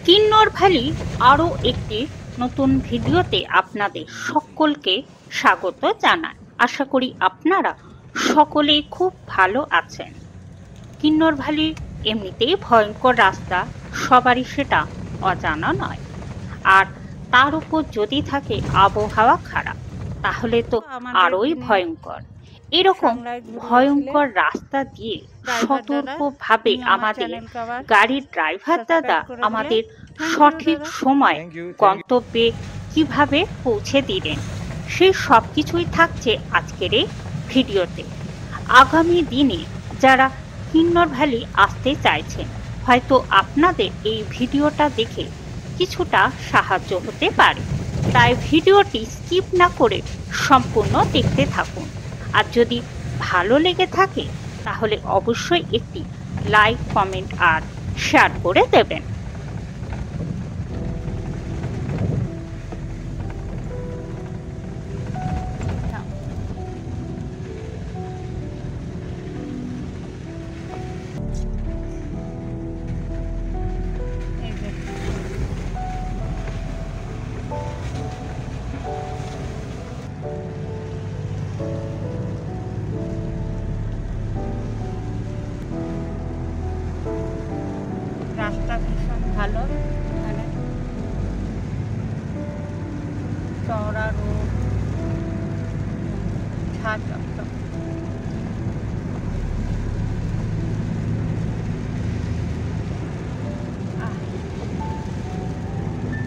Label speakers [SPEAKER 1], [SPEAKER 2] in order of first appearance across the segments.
[SPEAKER 1] কিন্নর valley আরও একটি নতুন ভিডিওতে আপনাদের সকলকে স্বাগত জানাই। আশা করি আপনারা সকলেই খুব ভালো আছেন। কিন্নর ভ্যালি এমনিতেই ভয়ঙ্কর রাস্তা, সবারই সেটা অজানা নয়। আর তার উপর যদি থাকে আবহাওয়া খারাপ, তাহলে তো আরোই ভয়ঙ্কর। এরকম ভয়ঙ্কর রাস্তা দিয়ে সতর্কভাবে আমাদের গাড়ির ড্রাইভার দাদা আমাদের সঠিক সময় গন্তব্যে কিভাবে পৌঁছে দিলেন, সেই সব কিছুই থাকছে আজকের এই ভিডিওতে। আগামী দিনে যারা কিন্নর ভ্যালি আসতে চাইছেন, হয়তো আপনাদের এই ভিডিওটা দেখে কিছুটা সাহায্য হতে পারে, তাই ভিডিওটি স্কিপ না করে সম্পূর্ণ দেখতে থাকুন। আর যদি ভালো লেগে থাকে তাহলে অবশ্যই একটি লাইক, কমেন্ট আর শেয়ার করে দেবেন। রাস্তা ভীষণ ভালো, এখানে চওড়া রোড, ঝাঁ চকচক।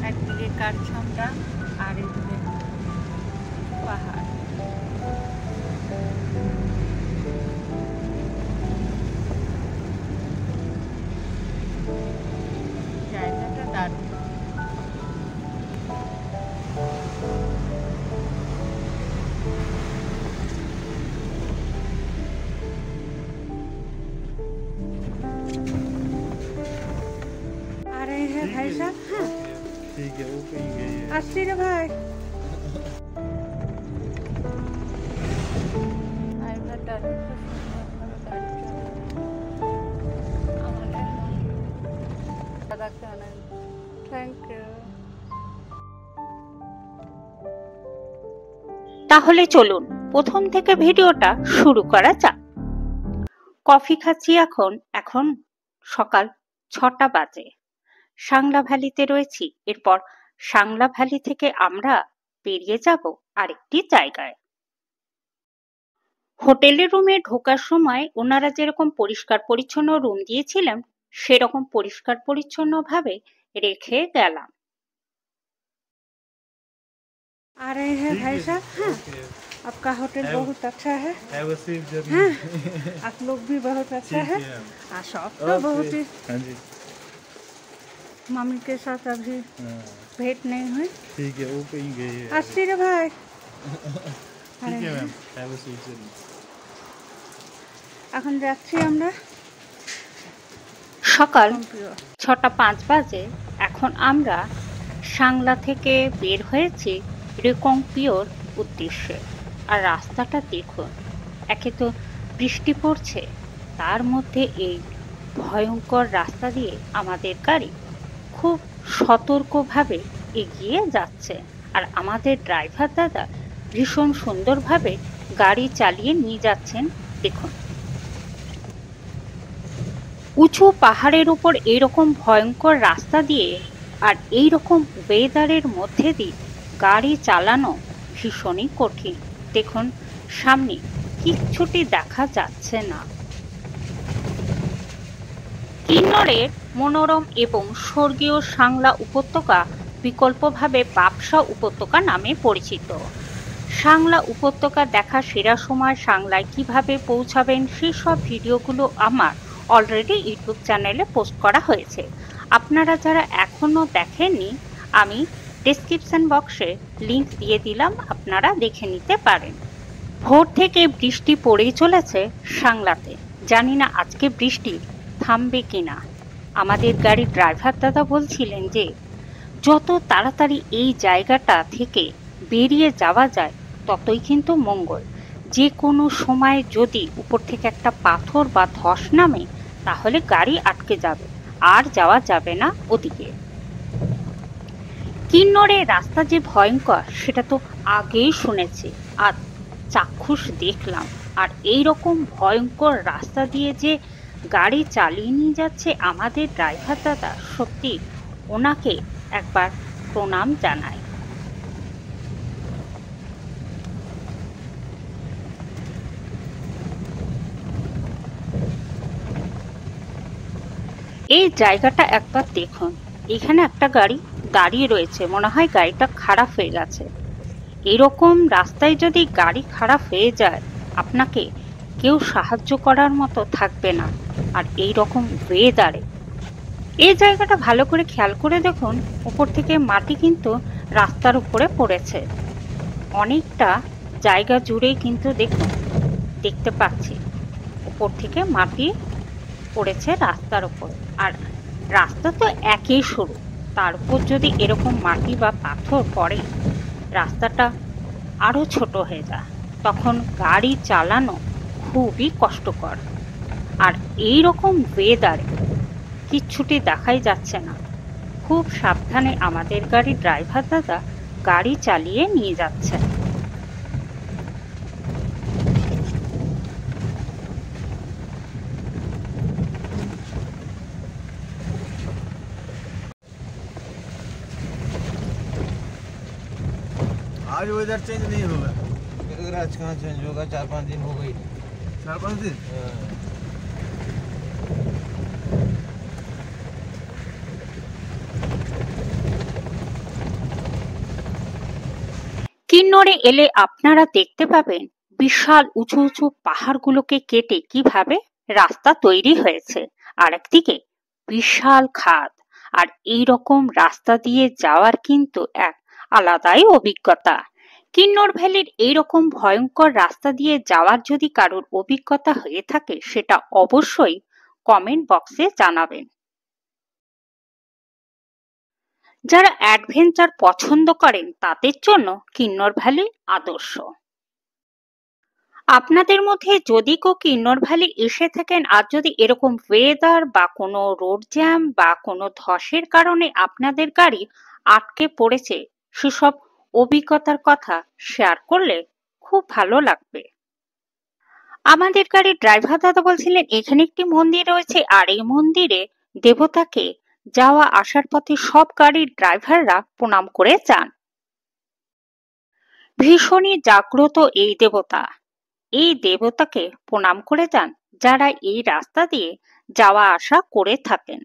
[SPEAKER 1] একদিকে কাঠছামড়া আর এদিকে পাহাড়। জায়গাটা দারুণ। आ रहे हैं भाई साहब। हाँ
[SPEAKER 2] ठीक है, वो कहीं गई है।
[SPEAKER 1] अस्सी रे भाई। Thank you. তাহলে চলুন প্রথম থেকে ভিডিওটা শুরু করা যাক। কফি খাচ্ছি এখন সকাল 6টা বাজে। সাংলা ভ্যালিতে রয়েছি। এরপর সাংলা ভ্যালি থেকে আমরা বেরিয়ে যাব আরেকটি জায়গায়। হোটেলের রুমে ঢোকার সময় ওনারা যেরকম পরিষ্কার পরিচ্ছন্ন রুম দিয়েছিলেন, সেরকম পরিষ্কার পরিচ্ছন্ন ভাবে রেখে গেলাম। आ रहे हैं भाई साहब। हाँ आपका होटल बहुत अच्छा है।
[SPEAKER 2] Have a safe journey.
[SPEAKER 1] हाँ आप लोग भी बहुत अच्छा है। शॉप तो बहुत ही।
[SPEAKER 2] हाँ जी।
[SPEAKER 1] मम्मी के साथ अभी
[SPEAKER 2] हाँ,
[SPEAKER 1] भेंट नहीं हुई।
[SPEAKER 2] ठीक है, वो कहीं गई है।
[SPEAKER 1] अस्सी रे भाई।
[SPEAKER 2] ठीक है ma'am, have a safe journey.
[SPEAKER 1] এখন যাচ্ছি আমরা। সকাল 6টা 5 বাজে। এখন আমরা সাংলা থেকে বের হয়েছি রেকংপিওর উদ্দেশ্যে। আর রাস্তাটা দেখুন, একে তো বৃষ্টি পড়ছে, তার মধ্যে এই ভয়ঙ্কর রাস্তা দিয়ে আমাদের গাড়ি খুব সতর্কভাবে এগিয়ে যাচ্ছে। আর আমাদের ড্রাইভার দাদা ভীষণ সুন্দরভাবে গাড়ি চালিয়ে নিয়ে যাচ্ছেন। দেখুন, উঁচু পাহাড়ের উপর এইরকম ভয়ঙ্কর রাস্তা দিয়ে আর এইরকম ওয়েদারের মধ্যে দিয়ে গাড়ি চালানো ভীষণই কঠিন। দেখুন, সামনে কিচ্ছুটি দেখা যাচ্ছে না। কিন্নরের মনোরম এবং স্বর্গীয় সাংলা উপত্যকা বিকল্পভাবে বাপসা উপত্যকা নামে পরিচিত। সাংলা উপত্যকা দেখা সেরা সময় সাংলায় কিভাবে পৌঁছাবেন সেসব ভিডিওগুলো আমার অলরেডি ইউটিউব চ্যানেলে পোস্ট করা হয়েছে। আপনারা যারা এখনো দেখেননি, আমি ডেসক্রিপশন বক্সে লিংক দিয়ে দিলাম, আপনারা দেখে নিতে পারেন। ভোর থেকে বৃষ্টি পড়েই চলেছে সাংলাতে। জানি না আজকে বৃষ্টি থামবে কিনা। আমাদের গাড়ির ড্রাইভার দাদা বলছিলেন যে যত তাড়াতাড়ি এই জায়গাটা থেকে বেরিয়ে যাওয়া যায় ততই কিন্তু মঙ্গল। যে কোনো সময় যদি উপর থেকে একটা পাথর বা ধস নামে তাহলে গাড়ি আটকে যাবে, আর যাওয়া যাবে না ওদিকে। কিন্নরের রাস্তা যে ভয়ঙ্কর সেটা তো আগেই শুনেছি, আর চাক্ষুষ দেখলাম। আর এই রকম ভয়ঙ্কর রাস্তা দিয়ে যে গাড়ি চালিয়ে নিয়ে যাচ্ছে আমাদের ড্রাইভার দাদা, সত্যি ওনাকে একবার প্রণাম জানাই। এই জায়গাটা একবার দেখুন, এখানে একটা গাড়ি দাঁড়িয়ে রয়েছে, মনে হয় গাড়িটা খারাপ হয়ে গেছে। এরকম রাস্তায় যদি গাড়ি খারাপ হয়ে যায়, আপনাকে কেউ সাহায্য করার মতো থাকবে না। আর এই রকম ওয়েদারে এই জায়গাটা ভালো করে খেয়াল করে দেখুন, উপর থেকে মাটি কিন্তু রাস্তার উপরে পড়েছে। অনেকটা জায়গা জুড়েই কিন্তু দেখুন, দেখতে পাচ্ছি উপর থেকে মাটি পড়েছে রাস্তার উপর। আর রাস্তা তো একই সরু, তার উপর যদি এরকম মাটি বা পাথর পড়ে, রাস্তাটা আরো ছোট হয়ে যায়, তখন গাড়ি চালানো খুবই কষ্টকর। আর এই রকম ওয়েদারে কিচ্ছুটি দেখাই যাচ্ছে না। খুব সাবধানে আমাদের গাড়ির ড্রাইভার দাদা গাড়ি চালিয়ে নিয়ে যাচ্ছেন।
[SPEAKER 2] आज वेदर चेंज नहीं होगा।
[SPEAKER 3] इधर आज कहाँ चेंज होगा, 4-5 दिन हो गई।
[SPEAKER 2] 4-5 दिन।
[SPEAKER 1] কিন্নরে এলে আপনারা দেখতে পাবেন বিশাল উঁচু উঁচু পাহাড়গুলোকে কেটে কিভাবে রাস্তা তৈরি হয়েছে, আর একদিকে বিশাল খাদ। আর এই রকম রাস্তা দিয়ে যাওয়ার কিন্তু এক আলাদাই অভিজ্ঞতা। কিন্নর ভ্যালির এইরকম ভয়ঙ্কর রাস্তা দিয়ে যাওয়ার যদি কারোর অভিজ্ঞতা হয়ে থাকে, সেটা অবশ্যই কমেন্ট বক্সে জানাবেন। যারা অ্যাডভেঞ্চার পছন্দ করেন তাদের জন্য কিন্নর ভ্যালি আদর্শ। আপনাদের মধ্যে যদি কেউ কিন্নর ভ্যালি এসে থাকেন, আর যদি এরকম ওয়েদার বা কোনো রোড জ্যাম বা কোনো ধসের কারণে আপনাদের গাড়ি আটকে পড়েছে, সেসব অভিজ্ঞতার কথা শেয়ার করলে খুব ভালো লাগবে। আমাদের গাড়ির ড্রাইভার দাদা বলছিলেন এখানে একটি মন্দির রয়েছে, আর এই মন্দিরে দেবতাকে যাওয়া আসার পথে সব গাড়ির ড্রাইভাররা প্রণাম করে যান। ভীষণই জাগ্রত এই দেবতা। এই দেবতাকে প্রণাম করে যান যারা এই রাস্তা দিয়ে যাওয়া আসা করে থাকেন।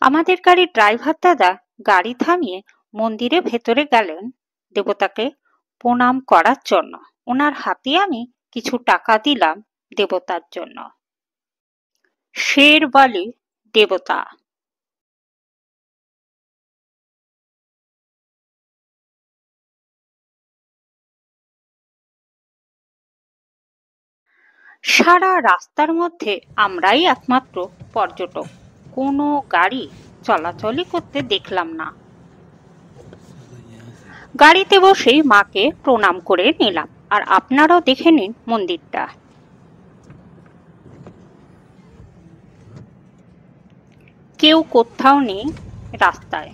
[SPEAKER 1] আমাদের গাড়ির ড্রাইভার দাদা গাড়ি থামিয়ে মন্দিরে ভেতরে গেলেন দেবতাকে প্রণাম করার জন্য। ওনার হাতে আমি কিছু টাকা দিলাম দেবতার জন্য। শেরবালি দেবতা। সারা রাস্তার মধ্যে আমরাই একমাত্র পর্যটক, কোনো গাড়ি চলাচলই করতে দেখলাম না। গাড়িতে বসেই মাকে প্রণাম করে নিলাম। আর আপনারাও দেখে নিন মন্দিরটা। কেউ কোথাও নেই রাস্তায়,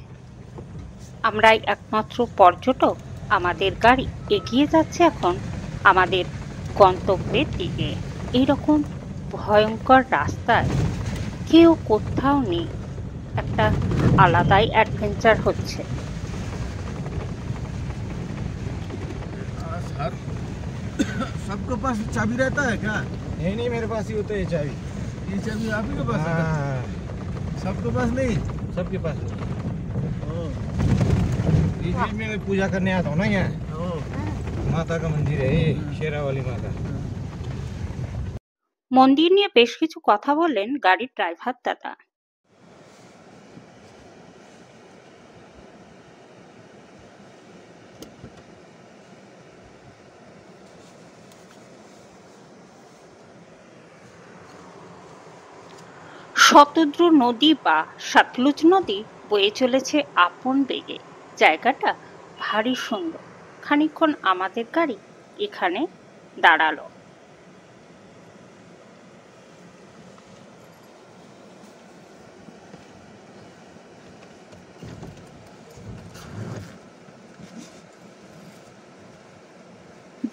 [SPEAKER 1] আমরাই একমাত্র পর্যটক। আমাদের গাড়ি এগিয়ে যাচ্ছে এখন আমাদের গন্তব্যের দিকে। এইরকম ভয়ঙ্কর রাস্তায় কেউ কোথাও নেই, একটা আলাদাই অ্যাডভেঞ্চার হচ্ছে।
[SPEAKER 2] सर सबके पास चाबी रहता है क्या?
[SPEAKER 3] नहीं मेरे पास ही होता है ये चाबी।
[SPEAKER 2] ये चाबी आप ही के पास है?
[SPEAKER 3] हाँ,
[SPEAKER 2] सबके पास नहीं?
[SPEAKER 3] सबके पास है।
[SPEAKER 2] ओह,
[SPEAKER 3] इस बीच में मैं पूजा करने आता हूँ ना यहाँ,
[SPEAKER 2] ओह,
[SPEAKER 3] माता का मंदिर है ये, शेरावाली माता।
[SPEAKER 1] মন্দির নিয়ে বেশ কিছু কথা বললেন গাড়ির ড্রাইভার দাদা। শতদ্রু নদী বা সতলুজ নদী বয়ে চলেছে আপন বেগে। জায়গাটা ভারী সুন্দর। খানিকক্ষণ আমাদের গাড়ি এখানে দাঁড়ালো।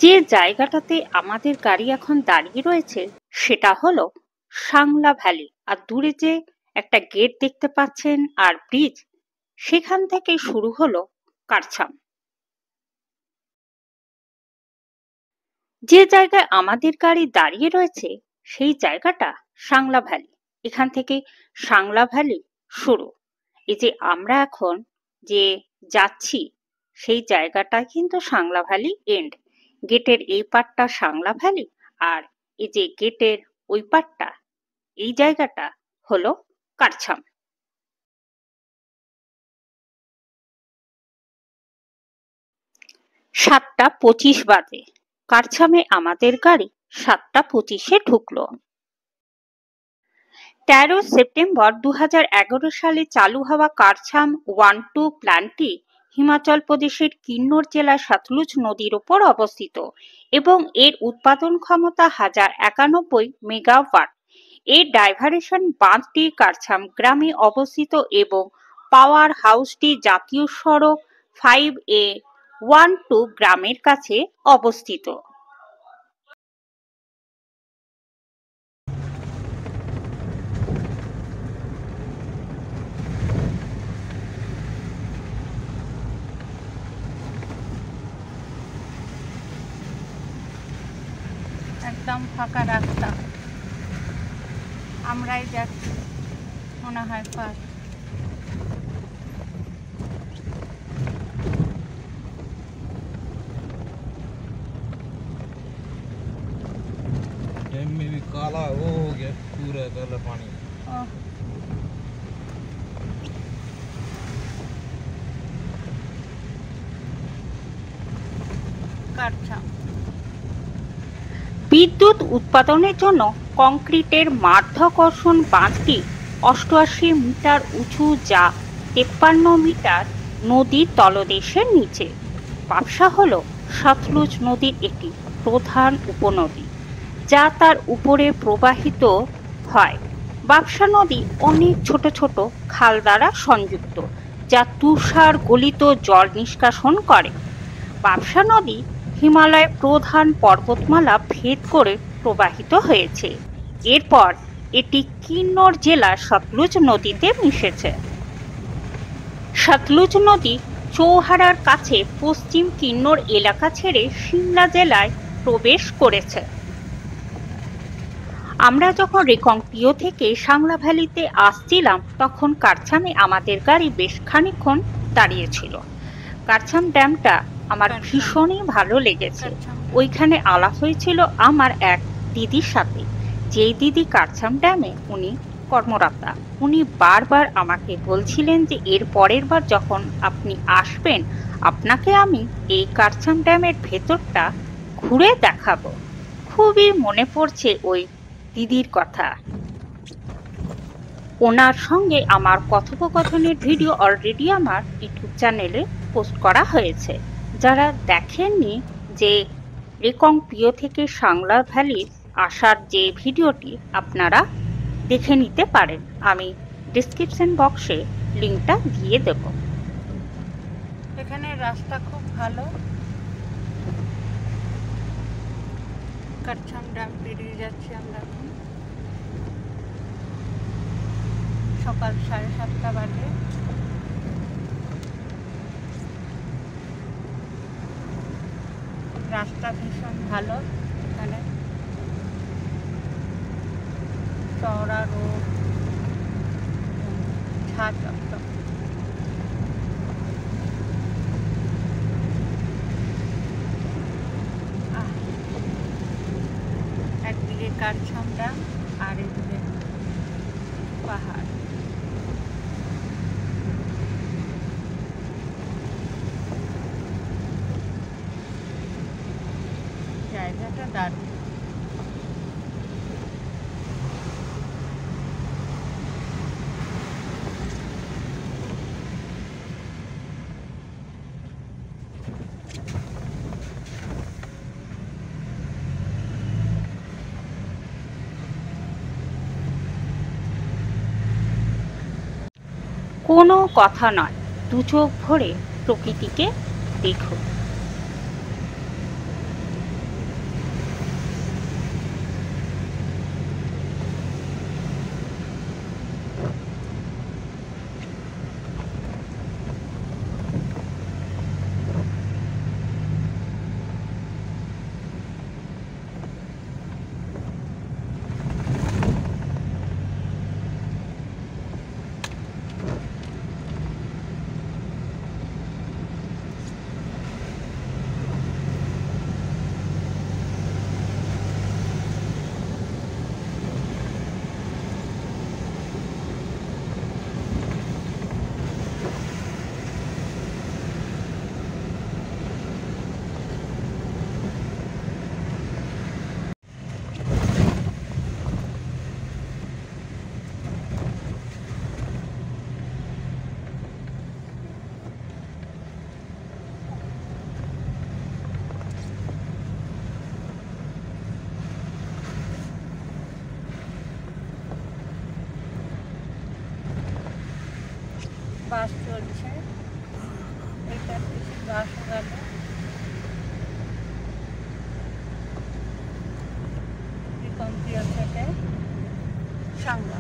[SPEAKER 1] যে জায়গাটাতে আমাদের গাড়ি এখন দাঁড়িয়ে রয়েছে সেটা হলো সাংলা ভ্যালি। আর দূরে যে একটা গেট দেখতে পাচ্ছেন আর ব্রিজ, সেখান থেকে শুরু হলো কারছাম। যে জায়গায় আমাদের গাড়ি দাঁড়িয়ে রয়েছে সেই জায়গাটা সাংলা ভ্যালি। এখান থেকে সাংলা ভ্যালি শুরু। এই যে আমরা এখন যে যাচ্ছি সেই জায়গাটা কিন্তু সাংলা ভ্যালি এন্ড। গেটের এই পাটটা সাংলা ভ্যালি, আর এই যে গেটের ওই পাটটা, এই জায়গাটা হলো কারছাম। 7:25 বাজে। কারছামে আমাদের গাড়ি 7:25-এ ঢুকলো। 13 সেপ্টেম্বর 2011 সালে চালু হওয়া কারছাম 1-2 প্ল্যান্টটি হিমাচল প্রদেশের কিন্নর জেলার সতলুজ নদীর ওপর অবস্থিত এবং এর উৎপাদন ক্ষমতা 1091 মেগাওয়াট। এর ডাইভারশন বাঁধটি কারছাম গ্রামে অবস্থিত এবং পাওয়ার হাউসটি জাতীয় সড়ক 5A 12 গ্রামের কাছে অবস্থিত। একদম ফাঁকা রাস্তা, আমরাই যাচ্ছি মনে হয় ফার্স্ট।
[SPEAKER 3] डैम में भी काला वो हो गया पूरा काला पानी।
[SPEAKER 1] কারছাম বিদ্যুৎ উৎপাদনের জন্য কংক্রিটের মাধ্যাকর্ষণ বাঁধটি 88 মিটার উঁচু, যা 53 মিটার নদীর তলদেশের নিচে। বাবসা হল সতলুজ নদীর একটি প্রধান উপনদী যা তার উপরে প্রবাহিত হয়। বাবসা নদী অনেক ছোট ছোট খাল দ্বারা সংযুক্ত, যা তুষার গলিত জল নিষ্কাশন করে। বাবসা নদী হিমালয়ের প্রধান পর্বতমালা ভেদ করে প্রবাহিত হয়েছে। এরপর এটি কিন্নর জেলার সতলুজ নদীতে মিশেছে। সতলুজ নদী চৌহারার কাছে পশ্চিম কিন্নর এলাকা ছেড়ে সিমলা জেলায় প্রবেশ করেছে। আমরা যখন রেকংপিও থেকে সাংলা ভ্যালিতে আসছিলাম তখন কারছামে আমাদের গাড়ি বেশ খানিকক্ষণ দাঁড়িয়েছিল। কারছাম ড্যামটা আমার ভীষণই ভালো লেগেছে। ওইখানে আলাপ হয়েছিল আমার এক দিদির সাথে, যেই দিদি কারছাম ড্যামে উনি কর্মরতা। উনি বারবার আমাকে বলছিলেন যে এর পরের বার যখন আপনি আসবেন আপনাকে আমি এই কারছাম ড্যামের ভেতরটা ঘুরে দেখাবো। খুবই মনে পড়ছে ওই দিদির কথা। ওনার সঙ্গে আমার কথোপকথনের ভিডিও অলরেডি আমার ইউটিউব চ্যানেলে পোস্ট করা হয়েছে। যারা দেখেননি, যে রেকংপিও থেকে সাংলা ভ্যালি আসার যে ভিডিওটি আপনারা দেখে নিতে পারেন, আমি ডেসক্রিপশন বক্সে লিঙ্কটা দিয়ে দেব। এখানে রাস্তা খুব ভালো। কারছাম ড্যাম পেরিয়ে যাচ্ছি আমরা এখন। সকাল 7:30 বাজে। রাস্তা ভীষণ ভালো, এখানে চওড়া রোড, ছাদ একদম। একদিকে কারছাম ড্যাম আর এদিকে পাহাড়। জায়গাটা দারুণ। কোনো কথা নয়, দু চোখ ভরে প্রকৃতিকে দেখো। বাস চলছে, এটা বাসও গেল। রিকমপ্রিয় থেকে সাংলা।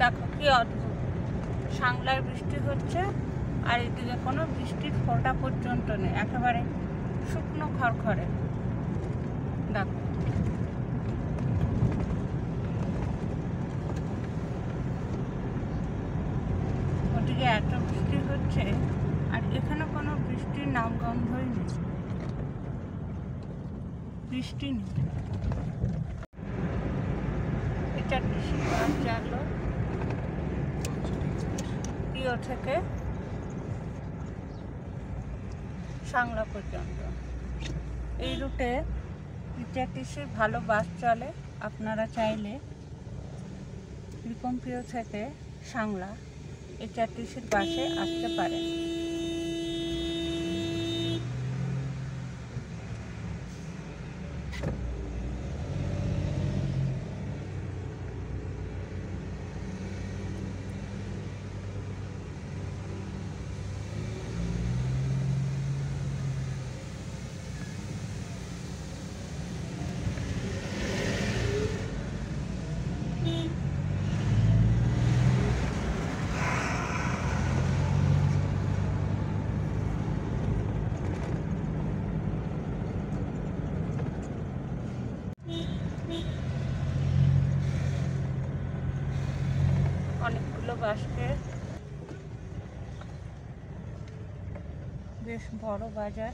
[SPEAKER 1] দেখো কি অদ্ভুত, সাংলায় বৃষ্টি হচ্ছে আর এদিকে কোনো বৃষ্টির ফোঁটা পর্যন্ত নেই, একেবারে শুকনো খড়খড়ে। দেখো ওদিকে এত বৃষ্টি হচ্ছে আর এখানে কোনো বৃষ্টির নামগন্ধই নেই, বৃষ্টি নেই। এটা বাস গেল প্রিয় থেকে সাংলা পর্যন্ত। এই রুটে বিটিআরটিসির ভালো বাস চলে, আপনারা চাইলে রিকমপ্রিয় থেকে সাংলা বিটিআরটিসির বাসে আসতে পারেন। অনেকগুলো বাসকে, বেশ বড় বাজার।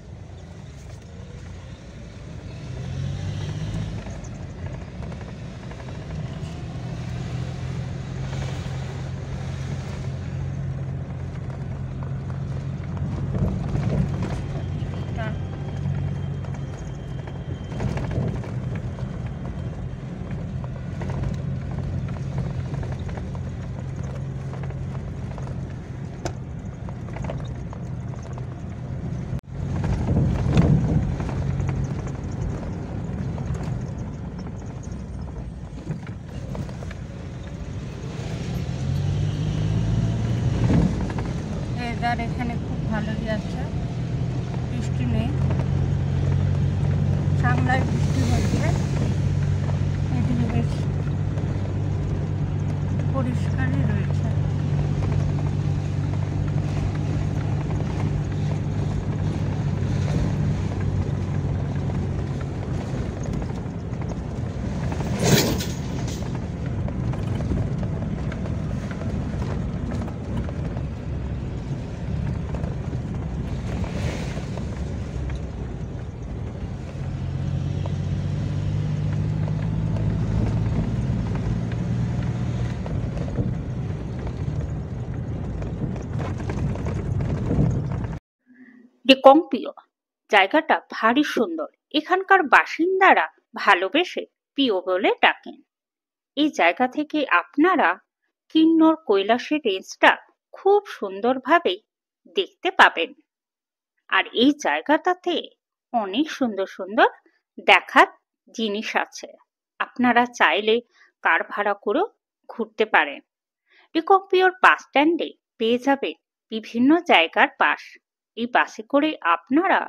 [SPEAKER 1] ওয়েদার এখানে খুব ভালোই আছে, বৃষ্টি নেই। সাংলায় বৃষ্টি হচ্ছে, এদিকে বেশ পরিষ্কারই রয়েছে। রিকমপ্রিয় জায়গাটা ভারী সুন্দর, এখানকার বাসিন্দারা ভালোবেসে প্রিয় বলে ডাকেন। এই জায়গা থেকে আপনারা কিন্নর কৈলাসের রেঞ্জটা খুব সুন্দরভাবে দেখতে পাবেন। আর এই জায়গাটাতে অনেক সুন্দর সুন্দর দেখার জিনিস আছে, আপনারা চাইলে কার ভাড়া করেও ঘুরতে পারেন। রিকমপ্রিয়র বাস স্ট্যান্ডে পেয়ে যাবেন বিভিন্ন জায়গার বাস, এই বাসে করে আপনারা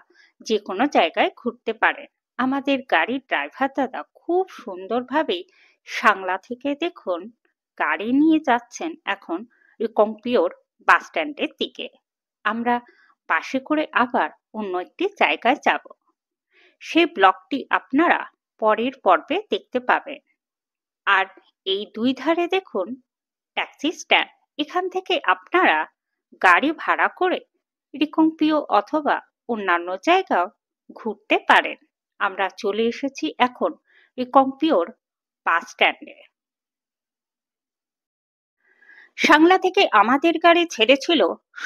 [SPEAKER 1] যে কোনো জায়গায় ঘুরতে পারেন। আমাদের গাড়ির ড্রাইভার দাদা খুব সুন্দরভাবে সাংলা থেকে দেখুন গাড়ি নিয়ে যাচ্ছেন এখন রিকমপ্রিয়র বাস স্ট্যান্ডের দিকে। আমরা বাসে করে আবার অন্য একটি জায়গায় যাব, সেই ব্লগটি আপনারা পরের পর্বে দেখতে পাবেন। আর এই দুই ধারে দেখুন ট্যাক্সি স্ট্যান্ড, এখান থেকে আপনারা গাড়ি ভাড়া করে রিকমপ্রিয় অথবা অন্যান্য জায়গাও ঘুরতে পারেন। আমরা চলে এসেছি এখন রিকমপ্রিয়র বাস স্ট্যান্ডে। সাংলা থেকে আমাদের গাড়ি ছেড়েছিল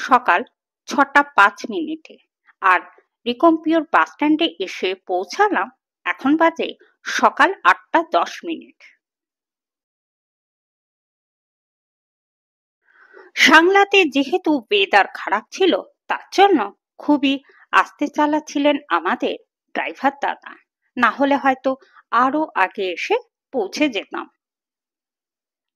[SPEAKER 1] সকাল 6:05 আর রিকমপ্রিয়র বাস স্ট্যান্ডে এসে পৌঁছালাম এখন বাজে সকাল 8:10। সাংলাতে যেহেতু ওয়েদার খারাপ ছিল, তার জন্য খুবই আস্তে চালাচ্ছিলেন আমাদের ড্রাইভার দাদা। না হলে হয়তো আরো আগে এসে পৌঁছে যেতাম।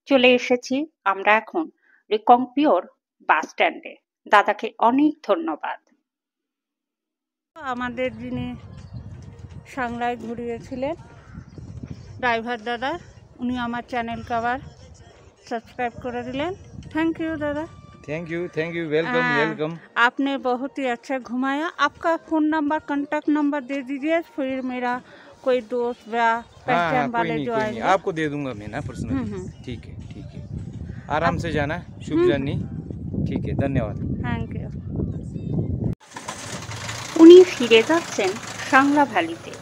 [SPEAKER 1] চলে এসেছি আমরা এখন রিকংপিওর বাস স্ট্যান্ডে। দাদাকে অনেক ধন্যবাদ। আমাদের যিনি সাংলায় ঘুরিয়েছিলেন ড্রাইভার দাদা, উনি আমার চ্যানেলকে আবার सब्सक्राइब कर दिलें। थैंक यू दादा।
[SPEAKER 3] Thank you, welcome welcome.
[SPEAKER 1] आपने बहुत ही अच्छा घुमाया। आपका फ़ोन नंबर, कांटेक्ट नंबर दे दीजिए, फिर मेरा कोई दोस्त या पहचान वाले जो आएंगे
[SPEAKER 3] आपको दे दूंगा मैं ना पर्सनली। ठीक है आराम से जाना। शुभ जर्नी। ठीक है, धन्यवाद।
[SPEAKER 1] Thank you. উনি ফিরে যাচ্ছেন সাংলা ভ্যালিতে।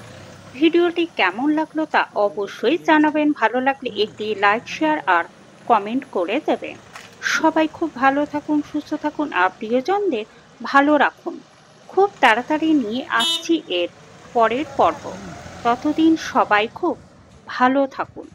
[SPEAKER 1] ভিডিওটি কেমন লাগলো তা অবশ্যই জানাবেন। ভালো লাগলে একটি লাইক, শেয়ার আর কমেন্ট করে দেবেন। সবাই খুব ভালো থাকুন, সুস্থ থাকুন আর প্রিয়জনদের ভালো রাখুন। খুব তাড়াতাড়ি নিয়ে আসছি এর পরের পর্ব। ততদিন সবাই খুব ভালো থাকুন।